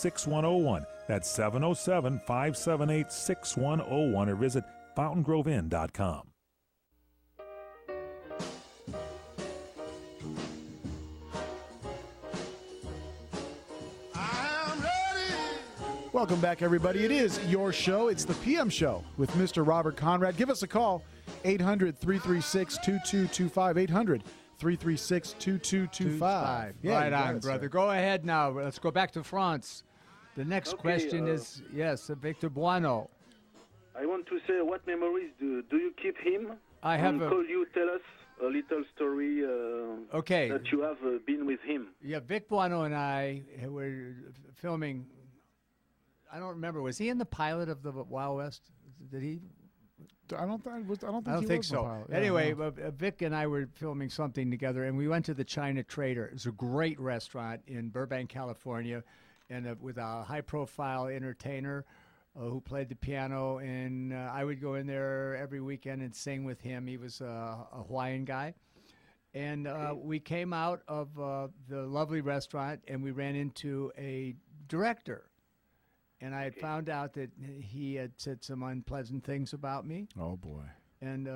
707-578-6101. That's 707-578-6101, or visit fountaingroveinn.com. Welcome back, everybody. It is your show. It's the PM Show with Mr. Robert Conrad. Give us a call, 800-336-2225, 800-336-2225. Yeah, right on, brother. Sir. Go ahead now. Let's go back to France. The next question is, yes, Victor Bueno. I want to say, what memories do you keep him? I have could you tell us a little story that you have been with him? Yeah, Vic Bueno and I were filming. I don't remember. Was he in the pilot of the Wild West? Did he? I don't think so. Anyway, Vic and I were filming something together, and we went to the China Trader. It's a great restaurant in Burbank, California, and with a high-profile entertainer who played the piano. And I would go in there every weekend and sing with him. He was a Hawaiian guy. And we came out of the lovely restaurant, and we ran into a director. And I had found out that he had said some unpleasant things about me. Oh, boy. And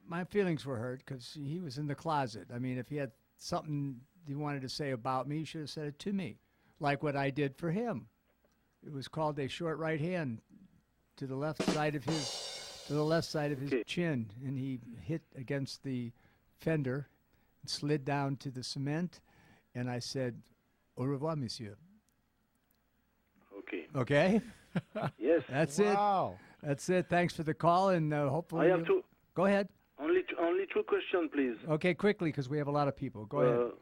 my feelings were hurt because he was in the closet. I mean, if he had something he wanted to say about me, he should have said it to me, like what I did for him. It was called a short right hand to the left side of his chin, and he hit against the fender and slid down to the cement. And I said, "Au revoir, monsieur." Okay. Yes. That's it. Wow. That's it. Thanks for the call, and hopefully. I have to. Go ahead. Only two questions, please. Okay, quickly, because we have a lot of people. Go ahead.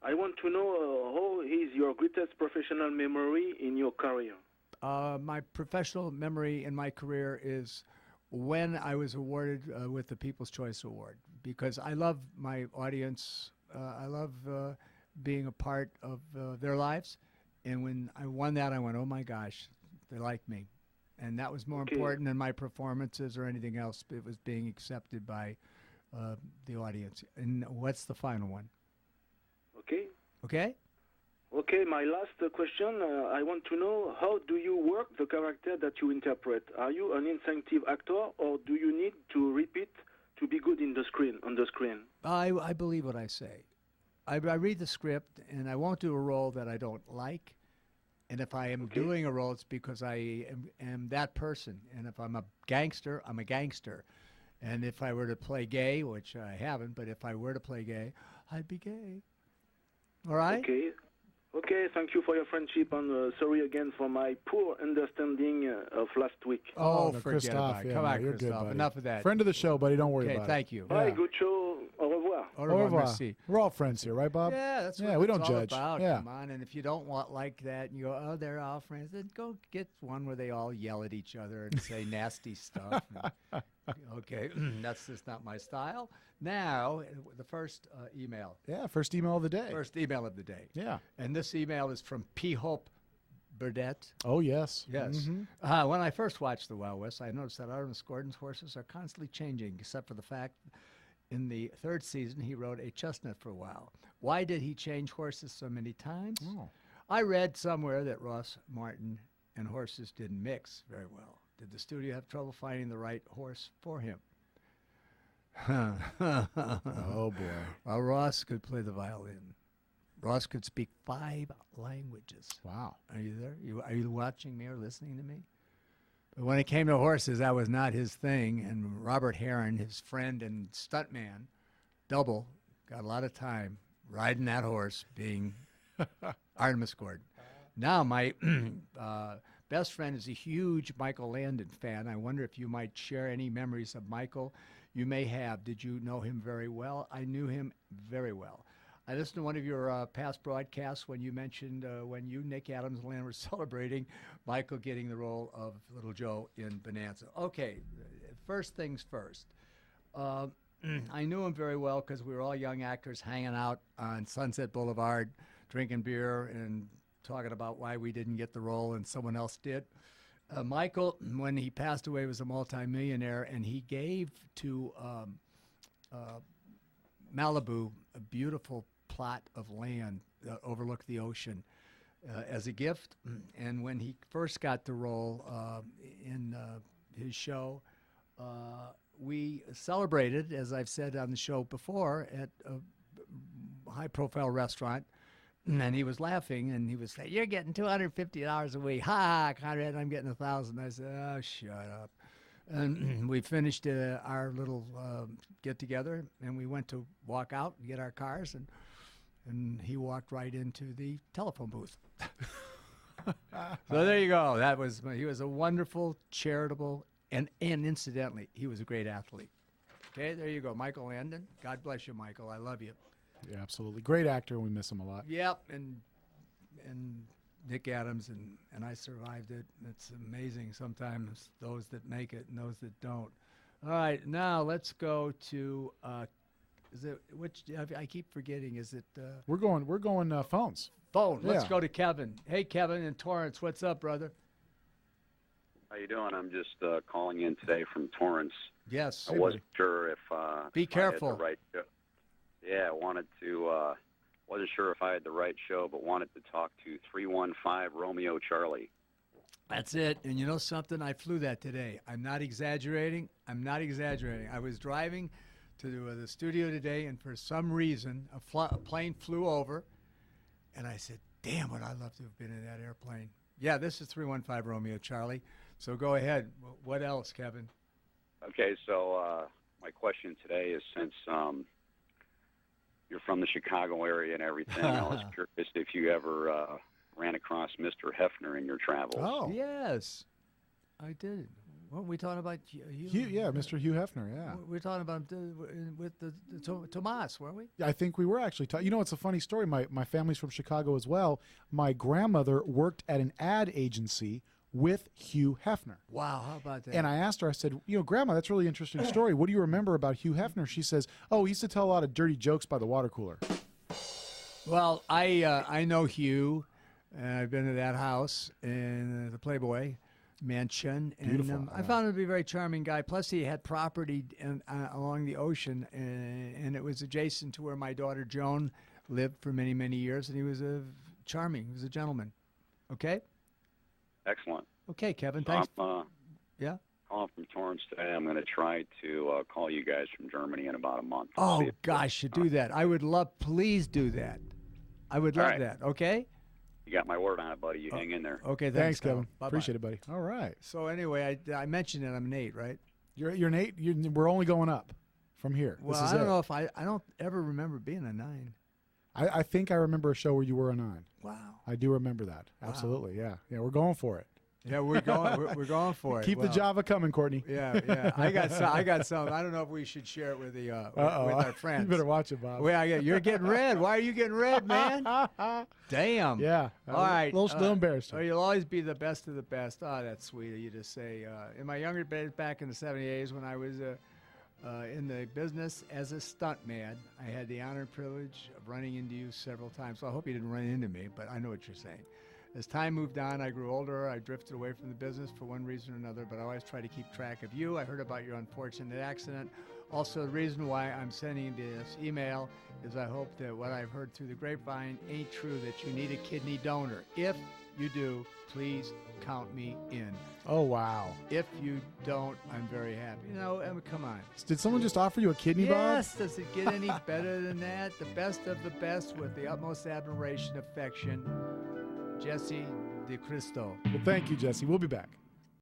I want to know how is your greatest professional memory in your career? My professional memory in my career is when I was awarded with the People's Choice Award, because I love my audience. I love being a part of their lives. And when I won that, I went, oh, my gosh, they like me. And that was more important than my performances or anything else. It was being accepted by the audience. And what's the final one? Okay. Okay? Okay, my last question. I want to know, how do you work the character that you interpret? Are you an instinctive actor, or do you need to repeat to be good on the screen? I believe what I say. I read the script, and I won't do a role that I don't like. And if I am doing a role, it's because I am that person. And if I'm a gangster, I'm a gangster. And if I were to play gay, which I haven't, but if I were to play gay, I'd be gay. All right? Okay, thank you for your friendship, and sorry again for my poor understanding of last week. Oh, forget about it. Come on, Christophe. Enough of that. Friend of the show, buddy. Don't worry about it. Okay, thank you. Bye, good show. Au revoir. Au revoir. Merci. We're all friends here, right, Bob? Yeah, that's what we don't it's judge. all about. Yeah. Come on, and if you don't want like that, and you go, oh, they're all friends, then go get one where they all yell at each other and say nasty stuff. Okay, that's just not my style. Now, the first email. Yeah, first email of the day. First email of the day. Yeah. And this email is from P. Hope Burdette. Oh, yes. Yes. Mm-hmm. When I first watched the Wild West, I noticed that Artemis Gordon's horses are constantly changing, except for the fact in the third season he rode a chestnut for a while. Why did he change horses so many times? Oh. I read somewhere that Ross Martin and horses didn't mix very well. Did the studio have trouble finding the right horse for him? Oh, boy. Well, Ross could play the violin. Ross could speak 5 languages. Wow. Are you there? Are you watching me or listening to me? But when it came to horses, that was not his thing. And Robert Heron, his friend and stuntman, double, got a lot of time riding that horse, being Artemis Gordon. Now, my best friend is a huge Michael Landon fan. I wonder if you might share any memories of Michael you may have. Did you know him very well? I knew him very well. I listened to one of your past broadcasts when you mentioned when you, Nick Adams Land, were celebrating Michael getting the role of Little Joe in Bonanza. Okay, first things first. I knew him very well because we were all young actors hanging out on Sunset Boulevard, drinking beer and talking about why we didn't get the role and someone else did. Michael, when he passed away, was a multimillionaire, and he gave to Malibu a beautiful plot of land that overlooked the ocean as a gift. And when he first got the role in his show, we celebrated, as I've said on the show before, at a high-profile restaurant. And he was laughing, and he was saying, "You're getting $250 a week. Ha, Conrad, I'm getting $1,000." I said, "Oh, shut up." And we finished our little get-together, and we went to walk out and get our cars, and he walked right into the telephone booth. So there you go. He was a wonderful, charitable, and incidentally, he was a great athlete. Okay, there you go. Michael Landon. God bless you, Michael. I love you. Yeah, absolutely. Great actor. We miss him a lot. Yep, and Nick Adams, and I survived it. It's amazing sometimes those that make it and those that don't. All right, now let's go to is it which I keep forgetting? Is it We're going phones. phone? Let's Yeah. go to Kevin. Hey, Kevin in Torrance, what's up, brother? How you doing? I'm just calling in today from Torrance. Yes. I wasn't sure if Be if careful. I had the right show. Yeah, I wanted to. Wasn't sure if I had the right show, but wanted to talk to 315 Romeo Charlie. That's it. And you know something? I flew that today. I'm not exaggerating. I was driving to the studio today, and for some reason, a plane flew over, and I said, "Damn, would I love to have been in that airplane." Yeah, this is 315 Romeo Charlie. So go ahead. What else, Kevin? Okay, so my question today is, since you're from the Chicago area and everything, I was curious if you ever ran across Mr. Hefner in your travels. Oh, Yes, I did. Weren't we talking about Hugh? Yeah, Mr. Hugh Hefner. Yeah. We were talking about with the Tomas, weren't we? I think we were actually talking. You know, it's a funny story. My family's from Chicago as well. My grandmother worked at an ad agency with Hugh Hefner. Wow, how about that? And I asked her, I said, Grandma, that's a really interesting story. What do you remember about Hugh Hefner? She says, oh, he used to tell a lot of dirty jokes by the water cooler. Well, I know Hugh. I've been to that house in the Playboy Mansion. And Beautiful, I found him to be a very charming guy. Plus, he had property along the ocean, and it was adjacent to where my daughter Joan lived for many, many years. And he was charming. He was a gentleman. Okay? Excellent. Okay, Kevin, So thanks. I'm Yeah? calling from Torrance today. I'm going to try to call you guys from Germany in about a month. Oh, See if- gosh, you do that. I would love, please do that. I would All love right. that. Okay? You got my word on it, buddy. You hang in there. Okay, Thanks, Kevin. Bye-bye. Appreciate it, buddy. All right. So anyway, I mentioned that I'm Nate, right? You're Nate. We're only going up from here. Well, this is I don't it. know if I don't ever remember being a 9. I think I remember a show where you were a 9. Wow. I do remember that. Absolutely. Yeah. Yeah. We're going for it. Yeah, we're going. We're going for it. Keep the Well, Java coming, Courtney. Yeah, yeah. I got some. I don't know if we should share it with the with our friends. You better watch it, Bob. Well, you're getting red. Why are you getting red, man? Damn. Yeah. All right. A little embarrassed. Oh, you'll always be the best of the best. Oh, that's sweet of you to say. In my younger days, back in the 70s, when I was in the business as a stuntman, I had the honor and privilege of running into you several times. So I hope you didn't run into me, but I know what you're saying. As time moved on, I grew older. I drifted away from the business for one reason or another, but I always try to keep track of you. I heard about your unfortunate accident. Also, the reason why I'm sending this email is I hope that what I've heard through the grapevine ain't true, that you need a kidney donor. If you do, please count me in. Oh, wow. If you don't, I'm very happy. Come on. Did someone just offer you a kidney, Bob? Yes, does it get any better than that? The best of the best, with the utmost admiration, affection, Jesse DeCristo. Well, thank you, Jesse. We'll be back.